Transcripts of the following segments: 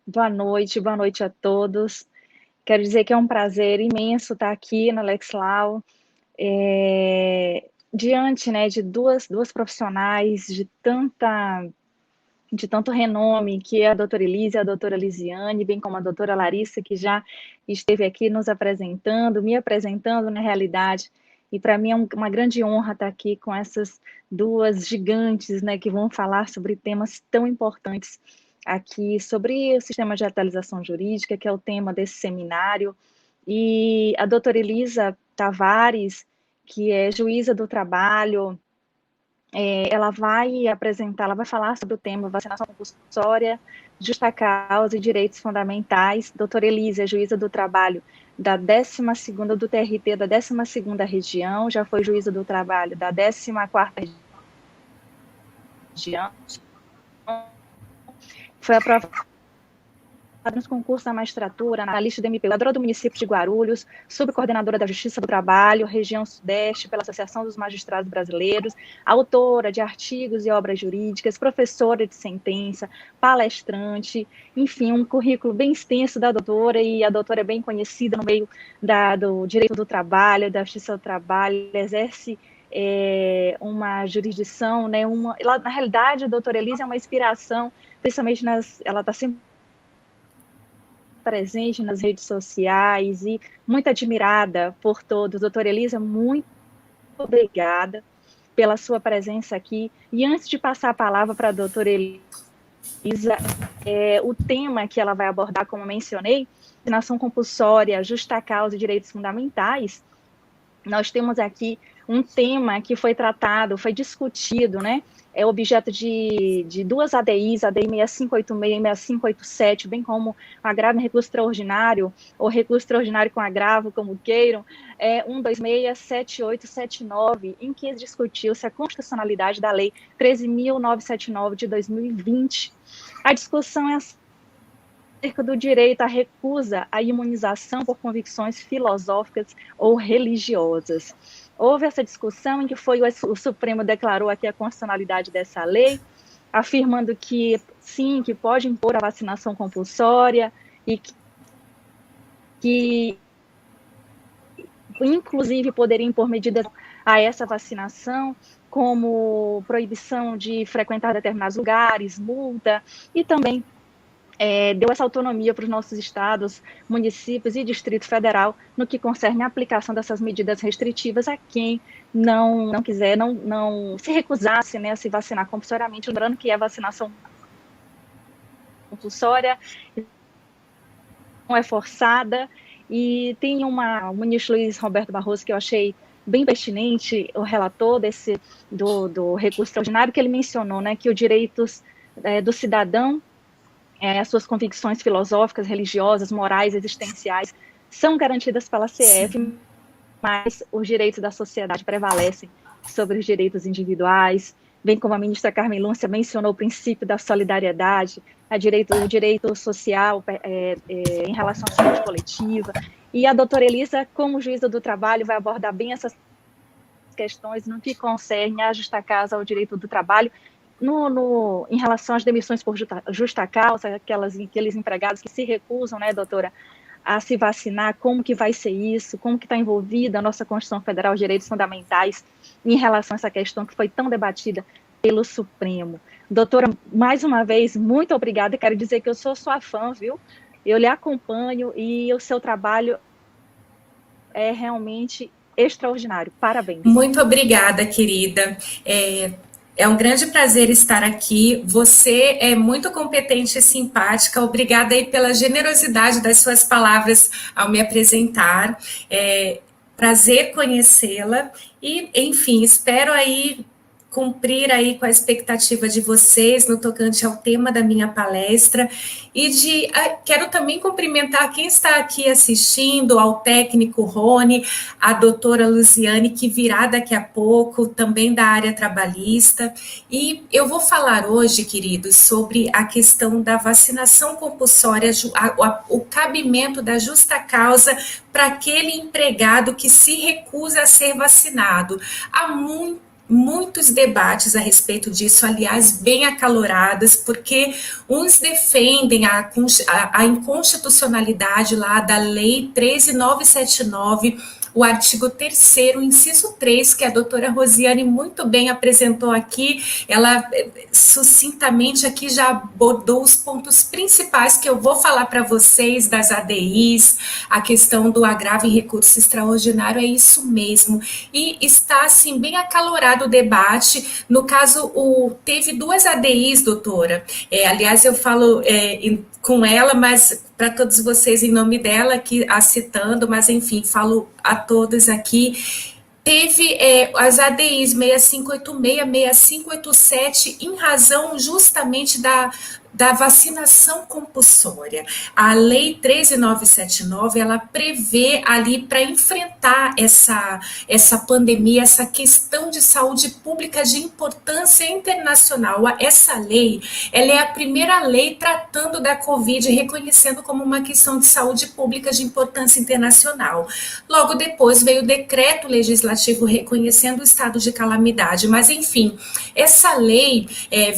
Boa noite a todos. Quero dizer que é um prazer imenso estar aqui na Lexlau, diante, né, de duas profissionais de tanto renome, que é a doutora Elise e a doutora Lisiane, bem como a doutora Larissa, que já esteve aqui nos apresentando, me apresentando na realidade. E para mim é uma grande honra estar aqui com essas duas gigantes, né, que vão falar sobre temas tão importantes aqui, sobre o sistema de atualização jurídica, que é o tema desse seminário. E a doutora Elisa Tavares, que é juíza do trabalho, ela vai apresentar, ela vai falar sobre o tema vacinação compulsória, justa causa e direitos fundamentais. Doutora Elisa é juíza do trabalho da 12ª, do TRT da 12ª região, já foi juíza do trabalho da 14ª região, foi aprovada nos concursos da magistratura, na lista do MP, coordenadora do município de Guarulhos, subcoordenadora da Justiça do Trabalho, região Sudeste, pela Associação dos Magistrados Brasileiros, autora de artigos e obras jurídicas, professora de sentença, palestrante, enfim, um currículo bem extenso da doutora, e a doutora é bem conhecida no meio do direito do trabalho, da Justiça do Trabalho, exerce uma jurisdição, né, na realidade, a doutora Elisa é uma inspiração, principalmente ela está sempre presente nas redes sociais e muito admirada por todos. Doutora Elisa, muito obrigada pela sua presença aqui. E antes de passar a palavra para a doutora Elisa, o tema que ela vai abordar, como mencionei, vacinação compulsória, justa causa e direitos fundamentais, nós temos aqui um tema que foi tratado, foi discutido, né? É objeto de duas ADIs, a ADI 6586 e 6587, bem como agravo em recurso extraordinário, ou recurso extraordinário com agravo, como queiram, 1267879, em que discutiu-se a constitucionalidade da Lei 13.979 de 2020. A discussão é acerca do direito à recusa à imunização por convicções filosóficas ou religiosas. Houve essa discussão em que o Supremo declarou aqui a constitucionalidade dessa lei, afirmando que sim, que pode impor a vacinação compulsória e que inclusive poderia impor medidas a essa vacinação, como proibição de frequentar determinados lugares, multa, e também deu essa autonomia para os nossos estados, municípios e Distrito Federal no que concerne a aplicação dessas medidas restritivas a quem não quiser, não se recusasse, né, a se vacinar compulsoriamente. Lembrando que a vacinação compulsória não é forçada, e tem o ministro Luiz Roberto Barroso, que eu achei bem pertinente, o relator do recurso extraordinário, que ele mencionou, né, que os direitos do cidadão, as suas convicções filosóficas, religiosas, morais, existenciais, são garantidas pela CF, sim, mas os direitos da sociedade prevalecem sobre os direitos individuais, bem como a ministra Carmen Lúcia mencionou o princípio da solidariedade, o direito social em relação à saúde coletiva, e a doutora Elisa, como juíza do trabalho, vai abordar bem essas questões no que concerne a justa causa ao direito do trabalho, em relação às demissões por justa causa, aqueles empregados que se recusam, né, doutora, a se vacinar, como que vai ser isso, como que está envolvida a nossa Constituição Federal, os direitos fundamentais, em relação a essa questão que foi tão debatida pelo Supremo. Doutora, mais uma vez, muito obrigada, quero dizer que eu sou sua fã, viu? Eu lhe acompanho e o seu trabalho é realmente extraordinário. Parabéns. Muito obrigada, querida. É um grande prazer estar aqui. Você é muito competente e simpática. Obrigada aí pela generosidade das suas palavras ao me apresentar. Prazer conhecê-la e, enfim, espero aí cumprir aí com a expectativa de vocês no tocante ao tema da minha palestra e quero também cumprimentar quem está aqui assistindo, ao técnico Rony, a doutora Luziane, que virá daqui a pouco, também da área trabalhista, e eu vou falar hoje, queridos, sobre a questão da vacinação compulsória, o cabimento da justa causa para aquele empregado que se recusa a ser vacinado. Há muitos debates a respeito disso, aliás, bem acaloradas, porque uns defendem a inconstitucionalidade lá da Lei 13.979, o artigo 3º, inciso 3, que a doutora Rosiane muito bem apresentou aqui. Ela sucintamente aqui já abordou os pontos principais que eu vou falar para vocês das ADIs, a questão do agravo em recurso extraordinário, é isso mesmo. E está, assim, bem acalorado o debate. No caso, teve 2 ADIs, doutora. Aliás, eu falo com ela, mas para todos vocês em nome dela aqui a citando, mas enfim, falo a todos aqui. Teve as ADIs 6586, 6587, em razão justamente da vacinação compulsória. A Lei 13.979, ela prevê ali para enfrentar essa pandemia, essa questão de saúde pública de importância internacional. Essa lei, ela é a primeira lei tratando da Covid, reconhecendo como uma questão de saúde pública de importância internacional. Logo depois veio o decreto legislativo reconhecendo o estado de calamidade, mas enfim, essa lei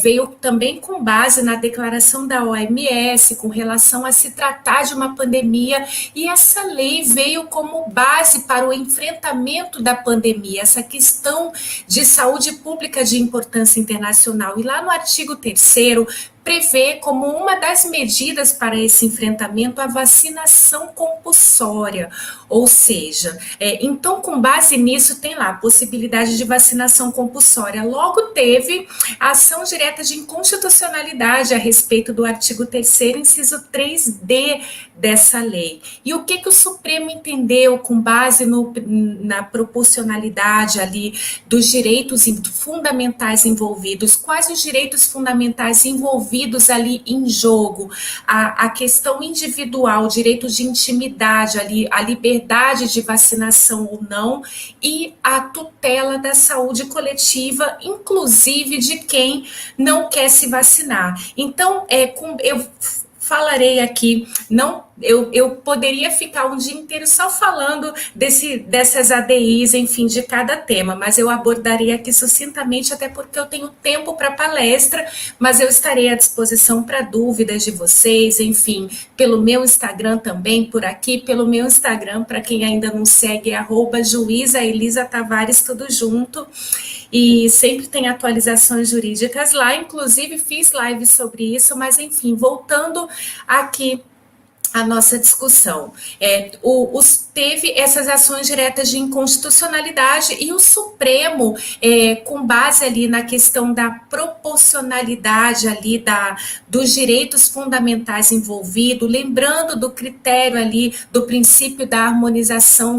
veio também com base na declaração da OMS com relação a se tratar de uma pandemia, e essa lei veio como base para o enfrentamento da pandemia, essa questão de saúde pública de importância internacional. E lá no artigo 3º, prevê como uma das medidas para esse enfrentamento a vacinação compulsória, ou seja, então com base nisso tem lá a possibilidade de vacinação compulsória. Logo teve a ação direta de inconstitucionalidade a respeito do artigo 3º, inciso 3D dessa lei. E o que o Supremo entendeu com base na proporcionalidade ali dos direitos fundamentais envolvidos? Quais os direitos fundamentais envolvidos ali em jogo? A questão individual, o direito de intimidade ali, a liberdade de vacinação ou não, e a tutela da saúde coletiva, inclusive de quem não quer se vacinar. Então, eu falarei aqui, eu poderia ficar um dia inteiro só falando dessas ADIs, enfim, de cada tema, mas eu abordaria aqui sucintamente, até porque eu tenho tempo para palestra, mas eu estarei à disposição para dúvidas de vocês, enfim, pelo meu Instagram também, por aqui, pelo meu Instagram, para quem ainda não segue, é @juizaelisa_tavares, tudo junto, e sempre tem atualizações jurídicas lá, inclusive fiz live sobre isso, mas enfim, voltando aqui a nossa discussão. Teve essas ações diretas de inconstitucionalidade e o Supremo, com base ali na questão da proporcionalidade ali dos direitos fundamentais envolvidos, lembrando do critério ali do princípio da harmonização,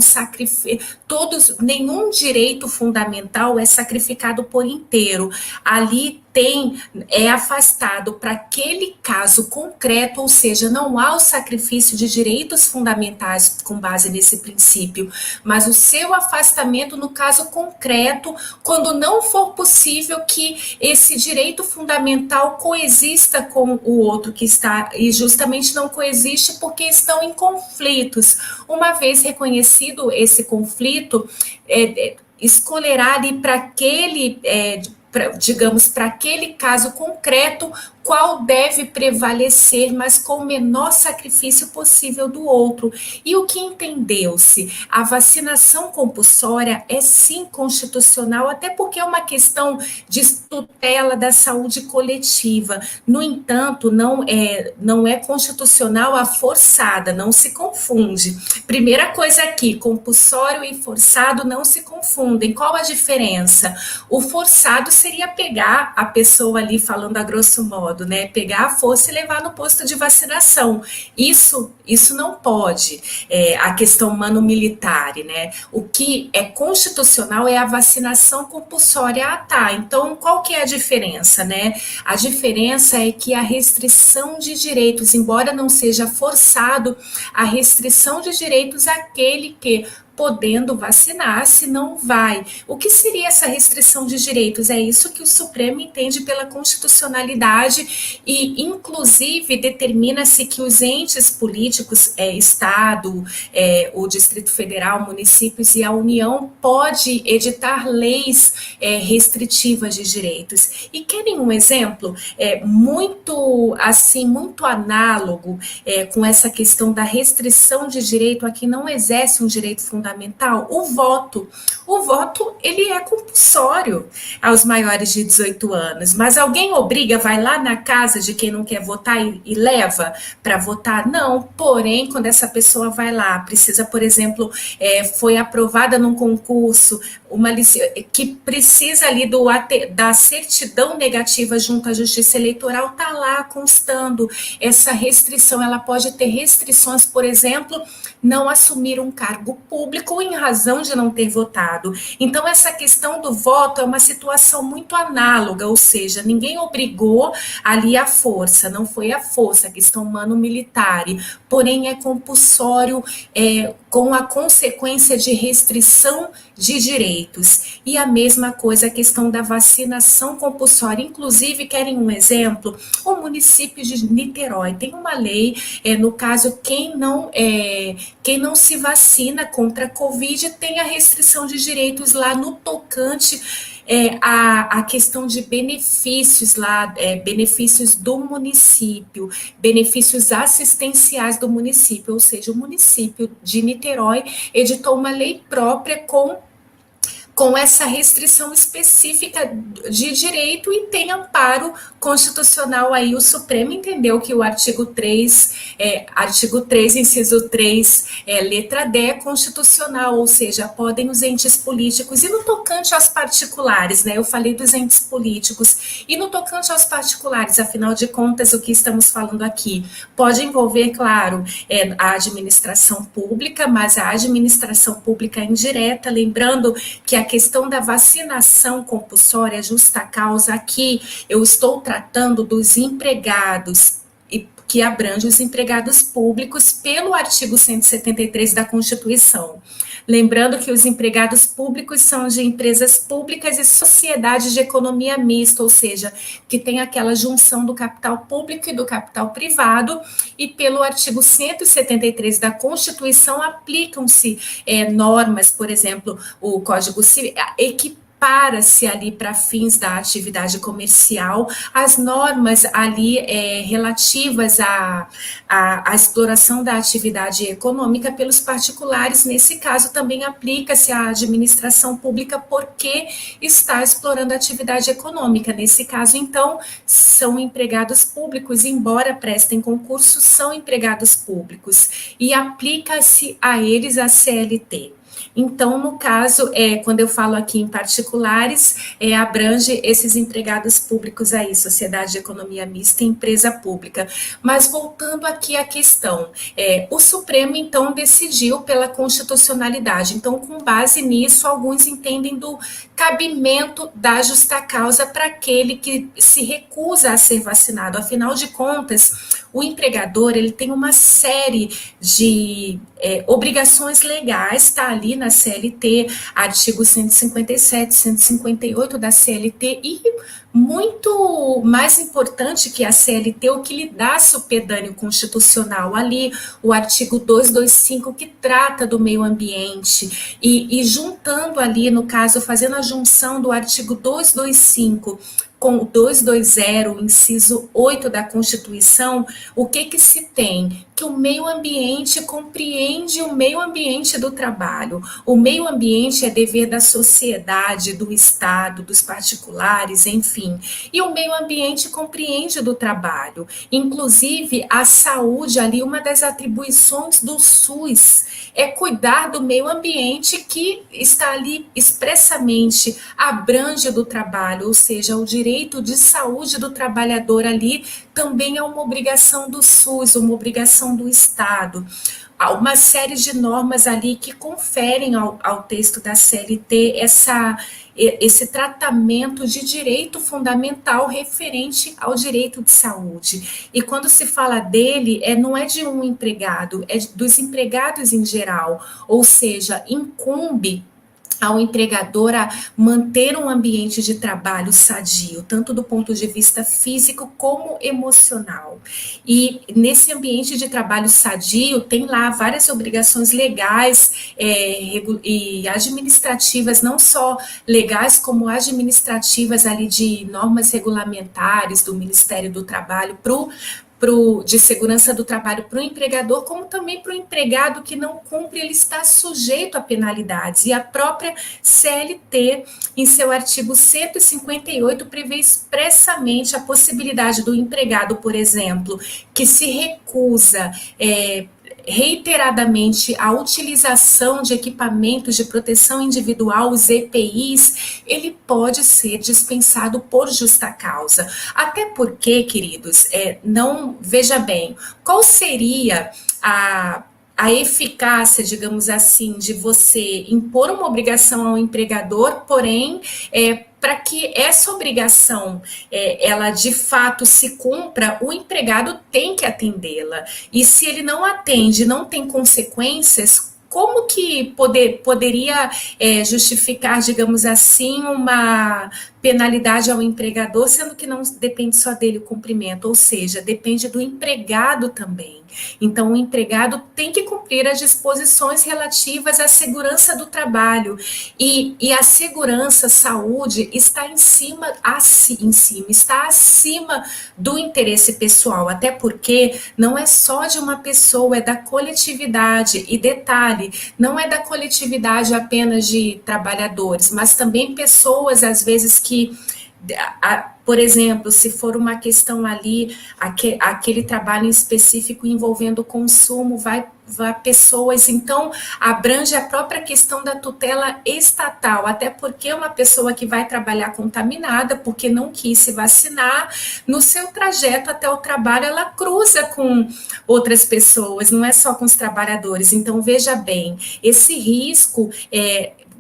nenhum direito fundamental é sacrificado por inteiro. Ali é afastado para aquele caso concreto, ou seja, não há o sacrifício de direitos fundamentais com base nesse princípio, mas o seu afastamento no caso concreto, quando não for possível que esse direito fundamental coexista com o outro que está, e justamente não coexiste porque estão em conflitos. Uma vez reconhecido esse conflito, escolherá ali para aquele para aquele caso concreto, qual deve prevalecer, mas com o menor sacrifício possível do outro. E o que entendeu-se? A vacinação compulsória é sim constitucional, até porque é uma questão de tutela da saúde coletiva. No entanto, não é constitucional a forçada, não se confunde. Primeira coisa aqui, compulsório e forçado não se confundem. Qual a diferença? O forçado seria pegar a pessoa ali, falando a grosso modo, né, pegar a força e levar no posto de vacinação. Isso não pode. A questão mano-militar, né? O que é constitucional é a vacinação compulsória. Tá. Então, qual que é a diferença, né? A diferença é que a restrição de direitos, embora não seja forçado, a restrição de direitos é aquele que podendo vacinar, se não vai. O que seria essa restrição de direitos? É isso que o Supremo entende pela constitucionalidade e, inclusive, determina-se que os entes políticos, Estado, o Distrito Federal, municípios e a União pode editar leis restritivas de direitos. E querem um exemplo muito assim, muito análogo com essa questão da restrição de direito a quem não exerce um direito fundamental? O voto. O voto, ele é compulsório aos maiores de 18 anos, mas alguém obriga, vai lá na casa de quem não quer votar e leva para votar? Não. Porém, quando essa pessoa vai lá, precisa, por exemplo, foi aprovada num concurso, que precisa ali da certidão negativa junto à Justiça Eleitoral, está lá constando essa restrição. Ela pode ter restrições, por exemplo, não assumir um cargo público em razão de não ter votado. Então, essa questão do voto é uma situação muito análoga, ou seja, ninguém obrigou ali a força, não foi a força, a questão humano-militar, porém é compulsório com a consequência de restrição de direitos. E a mesma coisa a questão da vacinação compulsória. Inclusive, querem um exemplo? O município de Niterói tem uma lei, no caso, quem não se vacina contra a Covid tem a restrição de direitos lá no tocante a questão de benefícios lá, benefícios do município, benefícios assistenciais do município, ou seja, o município de Niterói editou uma lei própria com essa restrição específica de direito e tem amparo constitucional aí. O Supremo entendeu que o artigo 3, inciso 3, letra D, é constitucional, ou seja, podem os entes políticos, e no tocante aos particulares, né, eu falei dos entes políticos, e no tocante aos particulares, afinal de contas, o que estamos falando aqui pode envolver, claro, a administração pública, mas a administração pública indireta, lembrando que a questão da vacinação compulsória, justa causa, aqui eu estou tratando dos empregados, que abrange os empregados públicos pelo artigo 173 da Constituição. Lembrando que os empregados públicos são de empresas públicas e sociedades de economia mista, ou seja, que tem aquela junção do capital público e do capital privado, e pelo artigo 173 da Constituição aplicam-se normas, por exemplo, o Código Civil, para-se ali para fins da atividade comercial, as normas ali relativas à exploração da atividade econômica pelos particulares. Nesse caso, também aplica-se à administração pública porque está explorando a atividade econômica. Nesse caso, então, são empregados públicos, embora prestem concurso, são empregados públicos e aplica-se a eles a CLT. Então, no caso, quando eu falo aqui em particulares, abrange esses empregados públicos aí, sociedade de economia mista e empresa pública. Mas voltando aqui à questão, o Supremo, então, decidiu pela constitucionalidade. Então, com base nisso, alguns entendem do cabimento da justa causa para aquele que se recusa a ser vacinado. Afinal de contas, o empregador, ele tem uma série de obrigações legais, está ali na CLT, artigo 157, 158 da CLT, e muito mais importante que a CLT, o que lhe dá supedâneo constitucional ali, o artigo 225, que trata do meio ambiente, e juntando ali, no caso, fazendo a junção do artigo 225 com o 220, inciso 8 da Constituição, o que se tem? Que o meio ambiente compreende o meio ambiente do trabalho. O meio ambiente é dever da sociedade, do Estado, dos particulares, enfim. E o meio ambiente compreende do trabalho. Inclusive, a saúde ali, uma das atribuições do SUS é cuidar do meio ambiente que está ali expressamente abrange do trabalho, ou seja, o direito de saúde do trabalhador ali também é uma obrigação do SUS, uma obrigação do Estado. há uma série de normas ali que conferem ao texto da CLT esse tratamento de direito fundamental referente ao direito de saúde. E quando se fala dele, não é de um empregado, é dos empregados em geral, ou seja, incumbe ao empregador a manter um ambiente de trabalho sadio, tanto do ponto de vista físico como emocional. E nesse ambiente de trabalho sadio, tem lá várias obrigações legais e administrativas, não só legais, como administrativas ali de normas regulamentares do Ministério do Trabalho de segurança do trabalho para o empregador, como também para o empregado que não cumpre, ele está sujeito a penalidades. E a própria CLT, em seu artigo 158, prevê expressamente a possibilidade do empregado, por exemplo, que se recusa reiteradamente a utilização de equipamentos de proteção individual, os EPIs, ele pode ser dispensado por justa causa. Até porque, queridos, não, veja bem, qual seria a eficácia, digamos assim, de você impor uma obrigação ao empregador, porém, para que essa obrigação ela de fato se cumpra, o empregado tem que atendê-la. E se ele não atende, não tem consequências, como que poderia justificar, digamos assim, uma penalidade ao empregador, sendo que não depende só dele o cumprimento, ou seja, depende do empregado também. Então, o empregado tem que cumprir as disposições relativas à segurança do trabalho, e a segurança, a saúde está está acima do interesse pessoal, até porque não é só de uma pessoa, é da coletividade. E detalhe, não é da coletividade apenas de trabalhadores, mas também pessoas, às vezes, que, por exemplo, se for uma questão ali, aquele trabalho em específico envolvendo consumo, vai pessoas, então abrange a própria questão da tutela estatal, até porque uma pessoa que vai trabalhar contaminada, porque não quis se vacinar, no seu trajeto até o trabalho, ela cruza com outras pessoas, não é só com os trabalhadores. Então, veja bem, esse risco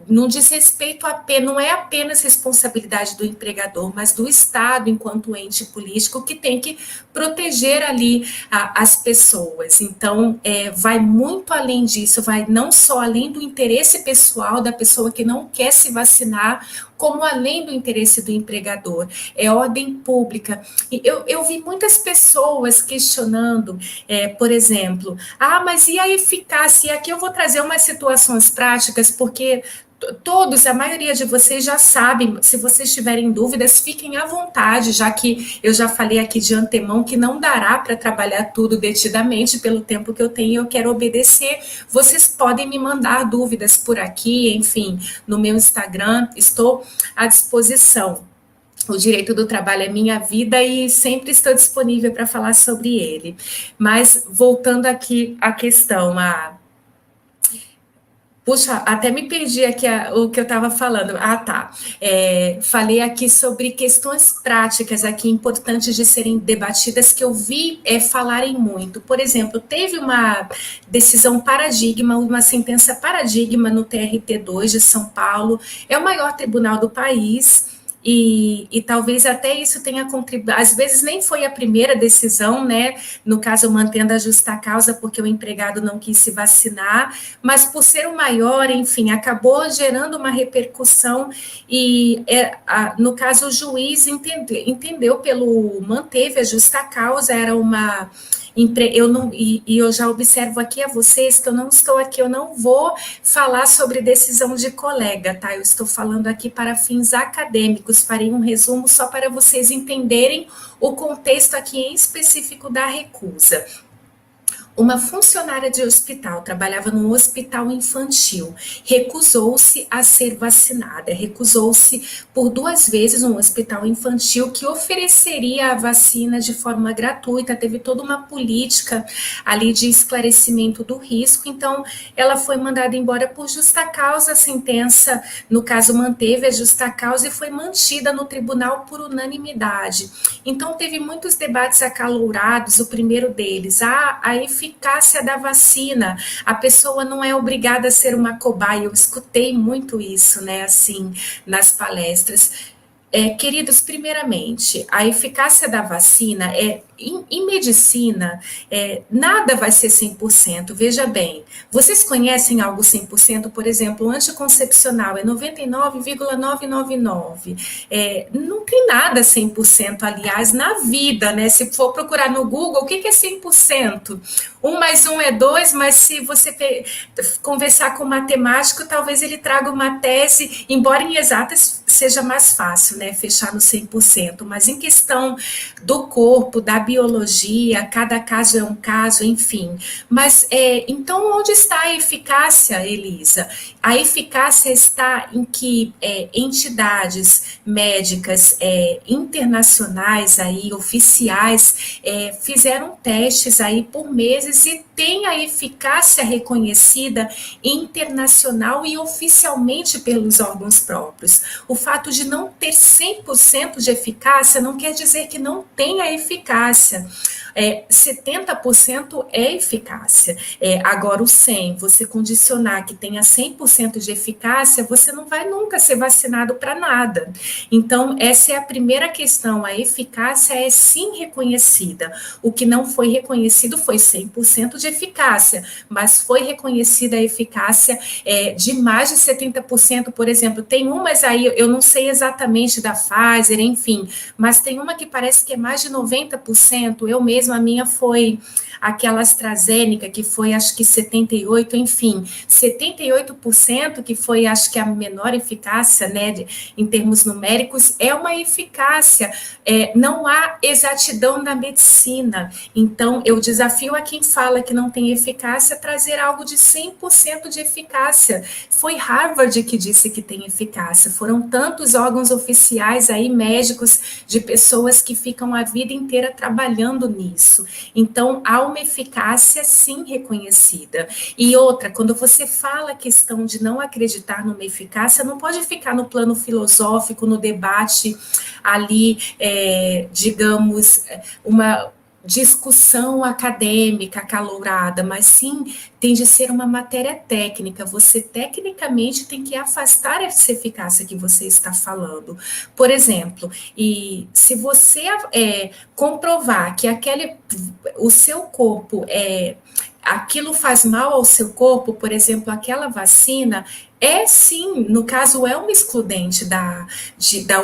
não diz respeito não é apenas responsabilidade do empregador, mas do Estado, enquanto ente político, que tem que proteger ali as pessoas. Então, vai muito além disso, vai não só além do interesse pessoal da pessoa que não quer se vacinar, como além do interesse do empregador, é ordem pública. E eu vi muitas pessoas questionando, por exemplo, mas e a eficácia? E aqui eu vou trazer umas situações práticas, porque a maioria de vocês já sabem. Se vocês tiverem dúvidas, fiquem à vontade, já que eu já falei aqui de antemão que não dará para trabalhar tudo detidamente pelo tempo que eu tenho e eu quero obedecer. Vocês podem me mandar dúvidas por aqui, enfim, no meu Instagram, estou à disposição. O direito do trabalho é minha vida e sempre estou disponível para falar sobre ele. Mas, voltando aqui à questão, Puxa, até me perdi aqui o que eu estava falando. Tá. Falei aqui sobre questões práticas aqui importantes de serem debatidas que eu vi falarem muito. Por exemplo, teve uma decisão paradigma, uma sentença paradigma no TRT2 de São Paulo. É o maior tribunal do país. E talvez até isso tenha contribuído, às vezes nem foi a primeira decisão, né, no caso mantendo a justa causa porque o empregado não quis se vacinar, mas por ser o maior, enfim, acabou gerando uma repercussão e no caso o juiz entendeu manteve a justa causa, era uma eu já observo aqui a vocês que eu não estou aqui, eu não vou falar sobre decisão de colega, tá? Eu estou falando aqui para fins acadêmicos, farei um resumo só para vocês entenderem o contexto aqui em específico da recusa. Uma funcionária de hospital, trabalhava num hospital infantil, recusou-se a ser vacinada, recusou-se por 2 vezes um hospital infantil que ofereceria a vacina de forma gratuita, teve toda uma política ali de esclarecimento do risco, então ela foi mandada embora por justa causa, a sentença, no caso, manteve a justa causa e foi mantida no tribunal por unanimidade. Então teve muitos debates acalorados, o primeiro deles, a eficácia eficácia da vacina. A pessoa não é obrigada a ser uma cobaia. Eu escutei muito isso, né, assim, nas palestras. Queridos, primeiramente, a eficácia da vacina em medicina, nada vai ser 100%. Veja bem, vocês conhecem algo 100%? Por exemplo, o anticoncepcional é 99,999. Não tem nada 100%, aliás, na vida, né? Se for procurar no Google, o que é 100%? 1 mais 1 é 2, mas se você conversar com um matemático, talvez ele traga uma tese, embora em exatas seja mais fácil, né, fechar no 100%, mas em questão do corpo, da biologia, cada caso é um caso, enfim. Mas, então, onde está a eficácia, Elisa? A eficácia está em que entidades médicas internacionais, aí, oficiais, fizeram testes aí por meses e tem a eficácia reconhecida internacional e oficialmente pelos órgãos próprios. O fato de não ter 100% de eficácia não quer dizer que não tenha eficácia. 70% é eficácia. Agora, o 100%, você condicionar que tenha 100% de eficácia, você não vai nunca ser vacinado para nada. Então, essa é a primeira questão. A eficácia é sim reconhecida. O que não foi reconhecido foi 100% de eficácia, mas foi reconhecida a eficácia de mais de 70%, por exemplo. Tem umas aí, eu não sei exatamente da Pfizer, enfim, mas tem uma que parece que é mais de 90%. Eu mesma, a minha foi aquela AstraZeneca, que foi acho que 78%, enfim, 78%, que foi acho que a menor eficácia, né, em termos numéricos, é uma eficácia. Não há exatidão na medicina. Então, eu desafio a quem fala que não tem eficácia a trazer algo de 100% de eficácia. Foi Harvard que disse que tem eficácia. Foram tantos órgãos oficiais aí, médicos, de pessoas que ficam a vida inteira trabalhando nisso. Então, há uma eficácia sim reconhecida. E outra, quando você fala a questão de não acreditar numa eficácia, não pode ficar no plano filosófico, no debate ali, digamos, uma discussão acadêmica acalorada, mas sim tem de ser uma matéria técnica. Você tecnicamente tem que afastar essa eficácia que você está falando. Por exemplo, e se você comprovar que o seu corpo aquilo faz mal ao seu corpo, por exemplo, aquela vacina, sim, no caso, é uma excludente da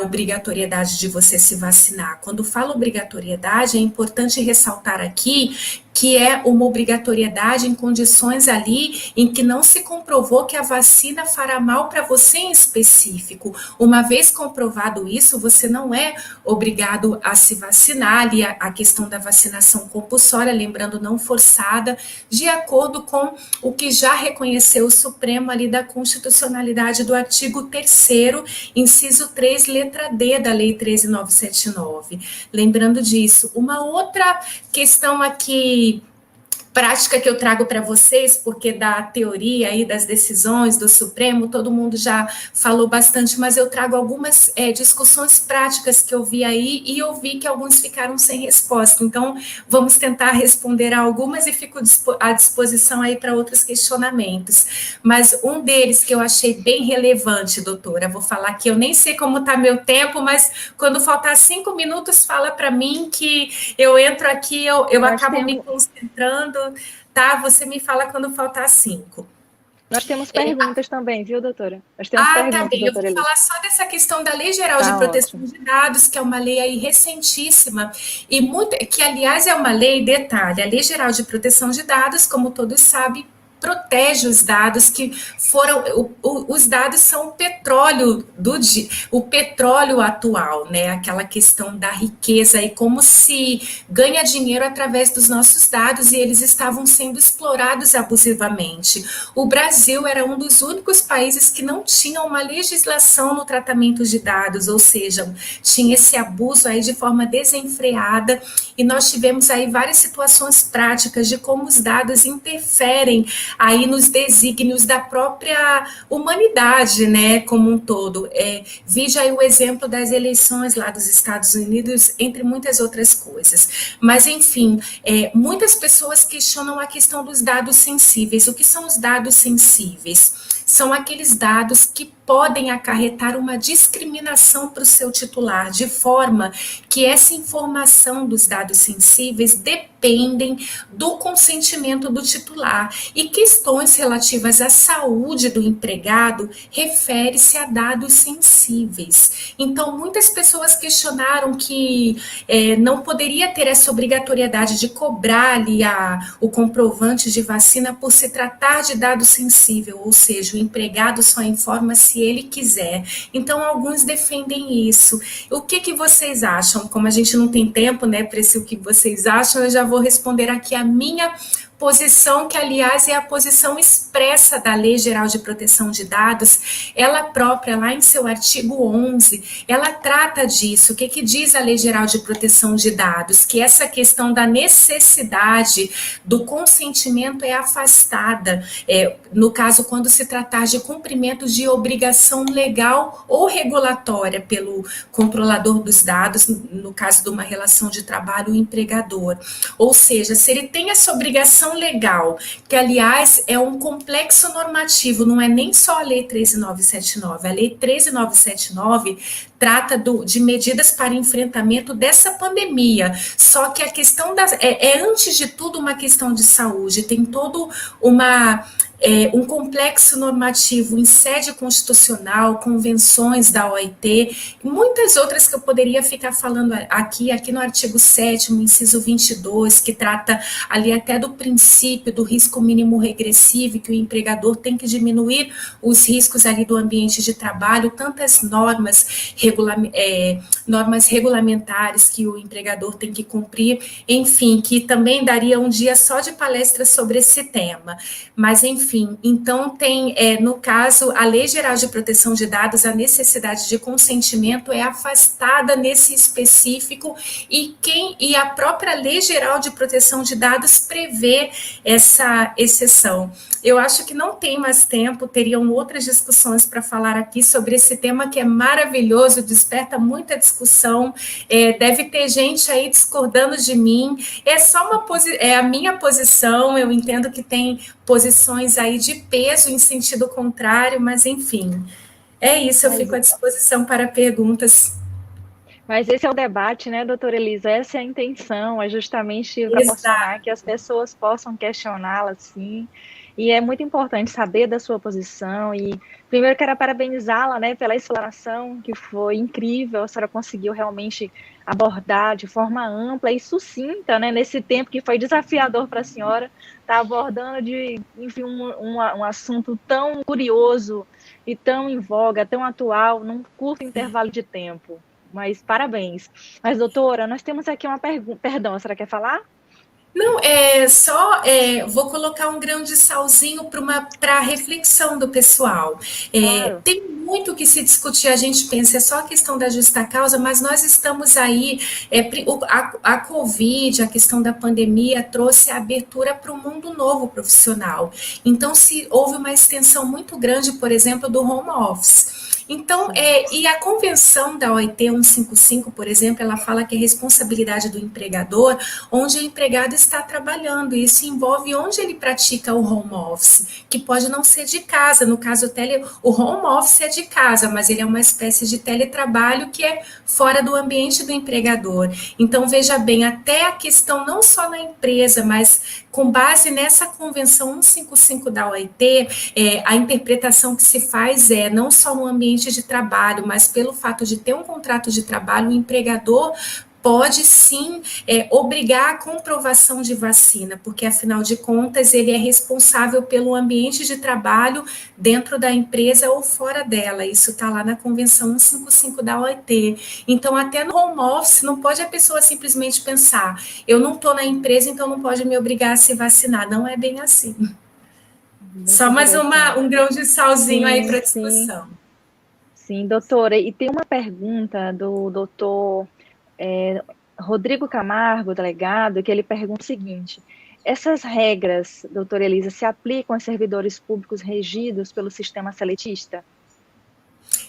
obrigatoriedade de você se vacinar. Quando falo obrigatoriedade, é importante ressaltar aqui que é uma obrigatoriedade em condições ali em que não se comprovou que a vacina fará mal para você em específico. Uma vez comprovado isso, você não é obrigado a se vacinar, ali a questão da vacinação compulsória, lembrando, não forçada, de acordo com o que já reconheceu o Supremo ali da constitucionalidade do artigo 3º, inciso 3, letra D da Lei 13.979. Lembrando disso, uma outra questão aqui, prática que eu trago para vocês, porque da teoria aí das decisões do Supremo, todo mundo já falou bastante, mas eu trago algumas discussões práticas que eu vi aí e eu vi que alguns ficaram sem resposta. Então, vamos tentar responder a algumas e fico à disposição aí para outros questionamentos. Mas um deles que eu achei bem relevante, doutora, vou falar que eu nem sei como está meu tempo, mas quando faltar 5 minutos, fala para mim que eu entro aqui, eu acabo me concentrando. Tá, você me fala quando faltar 5. Nós temos perguntas também, viu, doutora? Nós temos perguntas, tá bem. Eu vou falar só dessa questão da Lei Geral de Proteção de Dados, que é uma lei aí recentíssima, e que, aliás, é uma lei, detalhe, a Lei Geral de Proteção de Dados, como todos sabem, protege os dados que foram, os dados são o petróleo atual, né? Aquela questão da riqueza e como se ganha dinheiro através dos nossos dados e eles estavam sendo explorados abusivamente. O Brasil era um dos únicos países que não tinha uma legislação no tratamento de dados, ou seja, tinha esse abuso aí de forma desenfreada e nós tivemos aí várias situações práticas de como os dados interferem aí nos desígnios da própria humanidade, né, como um todo. Vide aí o exemplo das eleições lá dos Estados Unidos, entre muitas outras coisas. Mas, enfim, muitas pessoas questionam a questão dos dados sensíveis. O que são os dados sensíveis? São aqueles dados que podem acarretar uma discriminação para o seu titular, de forma que essa informação dos dados sensíveis dependem do consentimento do titular. E questões relativas à saúde do empregado refere-se a dados sensíveis. Então, muitas pessoas questionaram que não poderia ter essa obrigatoriedade de cobrar ali o comprovante de vacina por se tratar de dado sensível, ou seja, o empregado só informa se ele quiser. Então, alguns defendem isso. O que vocês acham? Como a gente não tem tempo, né, para esse o que vocês acham, eu já vou responder aqui a minha posição, que aliás é a posição expressa da Lei Geral de Proteção de Dados. Ela própria, lá em seu artigo 11, ela trata disso. O que diz a Lei Geral de Proteção de Dados? Que essa questão da necessidade do consentimento é afastada, no caso, quando se tratar de cumprimento de obrigação legal ou regulatória pelo controlador dos dados, no caso de uma relação de trabalho, o empregador. Ou seja, se ele tem essa obrigação legal, que aliás é um complexo normativo, não é nem só a Lei 13.979, a Lei 13.979 trata de medidas para enfrentamento dessa pandemia, só que a questão antes de tudo uma questão de saúde, tem todo um complexo normativo em sede constitucional, convenções da OIT, e muitas outras que eu poderia ficar falando aqui no artigo 7º, inciso 22, que trata ali até do princípio do risco mínimo regressivo, que o empregador tem que diminuir os riscos ali do ambiente de trabalho, tantas normas regulamentares que o empregador tem que cumprir, enfim, que também daria um dia só de palestra sobre esse tema. Mas, enfim, então tem, no caso, a Lei Geral de Proteção de Dados, a necessidade de consentimento é afastada nesse específico e a própria Lei Geral de Proteção de Dados prevê essa exceção. Eu acho que não tem mais tempo, teriam outras discussões para falar aqui sobre esse tema que é maravilhoso, desperta muita discussão, deve ter gente aí discordando de mim, é a minha posição, eu entendo que tem posições aí de peso em sentido contrário, mas enfim, é isso, eu fico à disposição para perguntas. Mas esse é o debate, né, doutora Elisa? Essa é a intenção, é justamente proporcionar que as pessoas possam questioná-la, sim. E é muito importante saber da sua posição. E primeiro quero parabenizá-la, né, pela explanação, que foi incrível. A senhora conseguiu realmente abordar de forma ampla e sucinta, né, nesse tempo que foi desafiador para a senhora, tá abordando enfim, um assunto tão curioso e tão em voga, tão atual, num curto intervalo de tempo. Mas parabéns. Mas, doutora, nós temos aqui uma pergunta. Perdão, a senhora quer falar? Não, vou colocar um grão de salzinho para a reflexão do pessoal. Claro. Tem muito que se discutir, a gente pensa, é só a questão da justa causa, mas nós estamos aí, a Covid, a questão da pandemia, trouxe a abertura para o mundo novo profissional. Então, houve uma extensão muito grande, por exemplo, do home office. Então, e a convenção da OIT 155, por exemplo, ela fala que é responsabilidade do empregador onde o empregado está trabalhando, e isso envolve onde ele pratica o home office, que pode não ser de casa, no caso o home office é de casa, mas ele é uma espécie de teletrabalho que é fora do ambiente do empregador. Então, veja bem, até a questão não só na empresa, mas com base nessa convenção 155 da OIT, a interpretação que se faz é não só no ambiente de trabalho, mas pelo fato de ter um contrato de trabalho, o empregador pode sim obrigar a comprovação de vacina, porque afinal de contas ele é responsável pelo ambiente de trabalho dentro da empresa ou fora dela, isso está lá na Convenção 155 da OIT. Então até no home office não pode a pessoa simplesmente pensar, eu não estou na empresa, então não pode me obrigar a se vacinar, não é bem assim. Muito só mais um grão de salzinho aí para discussão. Sim, doutora, e tem uma pergunta do doutor Rodrigo Camargo, delegado, que ele pergunta o seguinte, Essas regras, doutora Elisa, se aplicam a servidores públicos regidos pelo sistema seletista?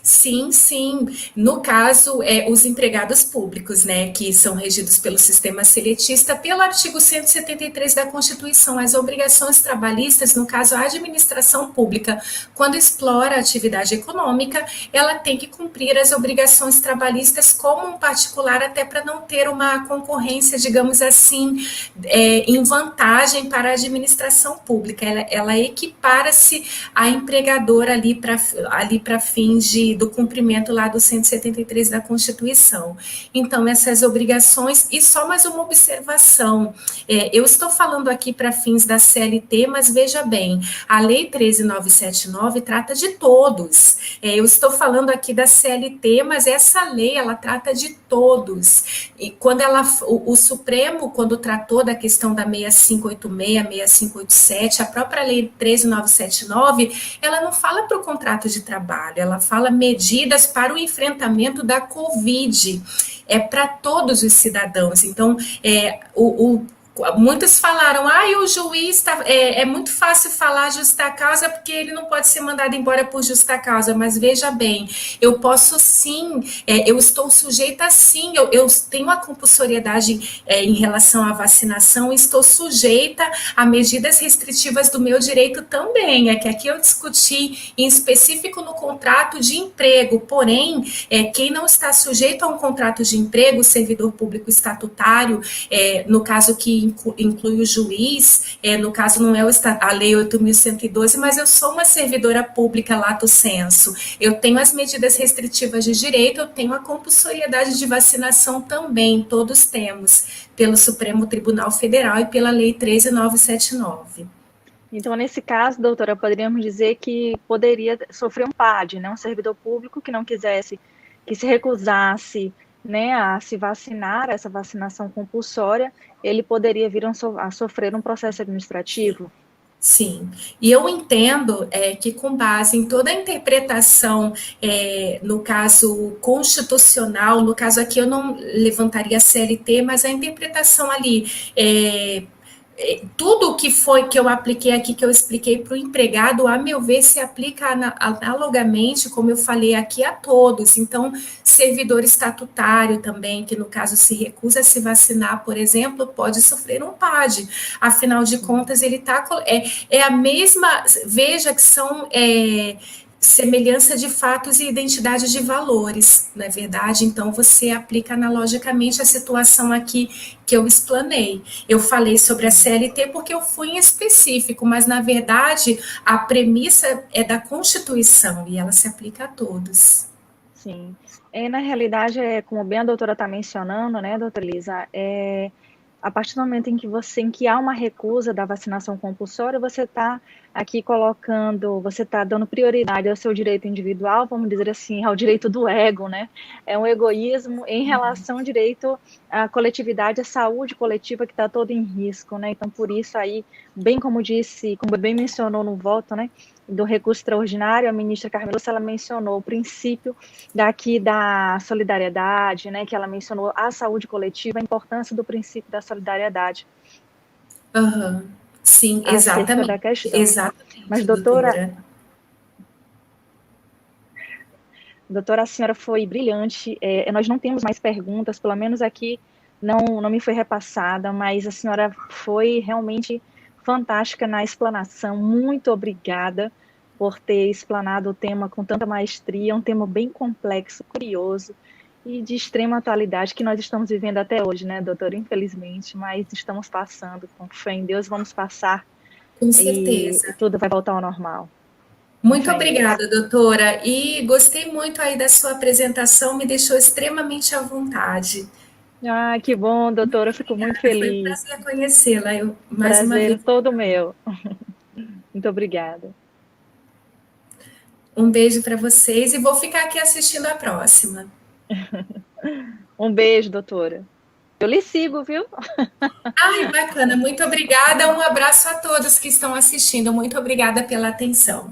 Sim, sim. No caso, os empregados públicos, né, que são regidos pelo sistema seletista, pelo artigo 173 da Constituição, as obrigações trabalhistas, no caso, a administração pública, quando explora a atividade econômica, ela tem que cumprir as obrigações trabalhistas como um particular, até para não ter uma concorrência, digamos assim, em vantagem para a administração pública. Ela equipara-se à empregadora ali para fins do cumprimento lá do 173 da Constituição. Então, essas obrigações, e só mais uma observação, eu estou falando aqui para fins da CLT, mas veja bem, a Lei 13.979 trata de todos. Eu estou falando aqui da CLT, mas essa lei, ela trata de todos. E quando o Supremo, quando tratou da questão da 6586, 6587, a própria Lei 13.979, ela não fala para o contrato de trabalho, ela fala medidas para o enfrentamento da Covid, para todos os cidadãos. Então, muitos falaram, o juiz é muito fácil falar justa causa porque ele não pode ser mandado embora por justa causa, mas veja bem, eu posso sim, eu estou sujeita sim, eu tenho a compulsoriedade em relação à vacinação, estou sujeita a medidas restritivas do meu direito também, que aqui eu discuti em específico no contrato de emprego, porém, quem não está sujeito a um contrato de emprego, servidor público estatutário, no caso que inclui o juiz, no caso não é a Lei 8.112, mas eu sou uma servidora pública lato sensu, eu tenho as medidas restritivas de direito, eu tenho a compulsoriedade de vacinação também, todos temos, pelo Supremo Tribunal Federal e pela Lei 13.979. Então, nesse caso, doutora, poderíamos dizer que poderia sofrer um PAD, né? Um servidor público que não quisesse, que se recusasse, né, a se vacinar, essa vacinação compulsória, ele poderia vir a sofrer um processo administrativo? Sim, e eu entendo que com base em toda a interpretação, no caso constitucional, no caso aqui eu não levantaria a CLT, mas a interpretação ali, tudo que foi que eu apliquei aqui, que eu expliquei para o empregado, a meu ver, se aplica analogamente, como eu falei aqui, a todos. Então, servidor estatutário também, que no caso se recusa a se vacinar, por exemplo, pode sofrer um PAD. Afinal de contas, ele está... É a mesma... Veja que são... semelhança de fatos e identidade de valores, não é verdade? Então, você aplica analogicamente a situação aqui que eu explanei. Eu falei sobre a CLT porque eu fui em específico, mas, na verdade, a premissa é da Constituição e ela se aplica a todos. Sim. Na realidade, como bem a doutora está mencionando, né, doutora Elisa, a partir do momento em que há uma recusa da vacinação compulsória, você está aqui você está dando prioridade ao seu direito individual, vamos dizer assim, ao direito do ego, né? É um egoísmo em relação ao direito à coletividade, à saúde coletiva que está todo em risco, né? Então, por isso aí, bem como disse, como bem mencionou no voto, né, do recurso extraordinário, a ministra Carmen Lúcia, ela mencionou o princípio da solidariedade, né, que ela mencionou a saúde coletiva, a importância do princípio da solidariedade. Uhum. Sim, Acerca exatamente. da questão. Exatamente, Mas, doutora, a senhora foi brilhante. Nós não temos mais perguntas, pelo menos aqui não me foi repassada, mas a senhora foi realmente fantástica na explanação. Muito obrigada por ter explanado o tema com tanta maestria, um tema bem complexo, curioso e de extrema atualidade que nós estamos vivendo até hoje, né, doutora? Infelizmente, mas estamos passando, com fé em Deus, vamos passar com e certeza. tudo vai voltar ao normal. Com Muito fé em Deus. obrigada, doutora. E gostei muito aí da sua apresentação, me deixou extremamente à vontade. Ah, que bom, doutora, eu fico muito Foi um feliz. prazer conhecê-la. Eu, mais uma Prazer vez, todo meu. Muito obrigada. um beijo para vocês e vou ficar aqui assistindo a próxima. Um beijo, doutora. Eu lhe sigo, viu? Ai, bacana, muito obrigada. Um abraço a todos que estão assistindo. Muito obrigada pela atenção.